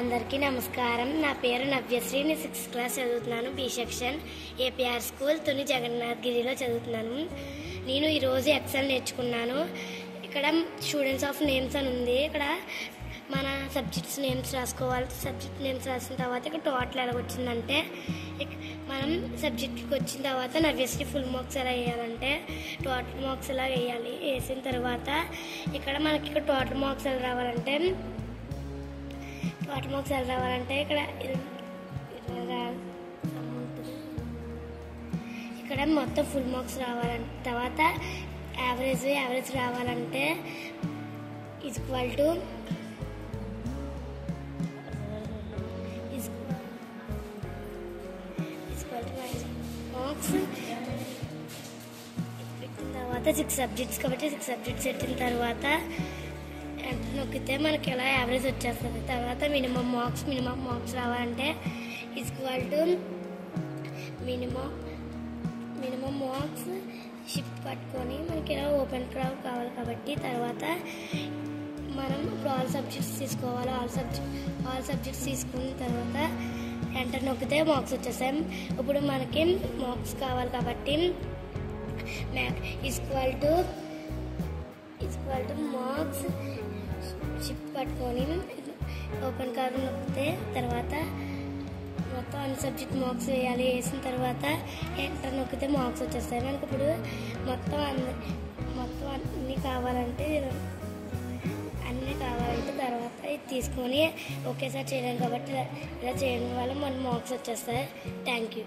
అందరికీ నమస్కారం. నా పేరు నవ్యశ్రీ. నేను 6th క్లాస్ చదువుతున్నాను. B section, APR school, Tuni జగన్నాథగిరిలో చదువుతున్నాను. నేను ఈరోజు ఎక్సెల్ నేర్చుకున్నాను. ఇక్కడ స్టూడెంట్స్ ఆఫ్ నేమ్స్ అని ఉంది. ఇక్కడ మన సబ్జెక్ట్స్ నేమ్స్ రాసుకోవాలి. సబ్జెక్ట్ నేమ్స్ రాసిన తర్వాత ఇక్కడ టోటల్ ఎలాగొచ్చిందంటే, మనం సబ్జెక్ట్కి వచ్చిన తర్వాత నవ్యశ్రీ ఫుల్ మార్క్స్ ఎలా వేయాలంటే టోటల్ మార్క్స్ ఎలా వేయాలి. వేసిన తర్వాత ఇక్కడ మనకి టోటల్ మార్క్స్ ఎలా రావాలంటే ఇక్కడ మొత్తం ఫుల్ మార్క్స్ రావాలంటే, తర్వాత యావరేజ్ రావాలంటే ఈక్వల్ టు మార్క్స్ పెట్టిన తర్వాత 6 సబ్జెక్ట్స్ కాబట్టి 6 సబ్జెక్ట్స్ పెట్టిన తర్వాత ఎంటర్ నొక్కితే మనకి ఎలా యావరేజ్ వచ్చేస్తుంది. తర్వాత మినిమం మార్క్స్ రావాలంటే equal to minimum marks shift పట్టుకొని మనకి ఎలా ఓపెన్ క్రావ్ కావాలి కాబట్టి తర్వాత మనం ఇప్పుడు ఆల్ సబ్జెక్ట్స్ తీసుకోవాలి. ఆల్ సబ్జెక్ట్స్ తీసుకున్న తర్వాత ఎంటర్ నొక్కితే మార్క్స్ వచ్చేస్తాయి. ఇప్పుడు మనకి మార్క్స్ కావాలి కాబట్టి ఈక్వల్ టు మార్క్స్ షిఫ్ట్ పట్టుకొని ఓపెన్ కార్డు నొక్కితే తర్వాత మొత్తం అన్ని సబ్జెక్ట్ మార్క్స్ వేయాలి. వేసిన తర్వాత ఎంటర్ నొక్కితే మార్క్స్ వచ్చేస్తాయి. మనకి ఇప్పుడు మొత్తం అన్నీ కావాలంటే తర్వాత ఇది తీసుకొని ఒకేసారి చేయలేం కాబట్టి ఇలా చేయడం వల్ల మన మార్క్స్ వచ్చేస్తాయి. Thank you.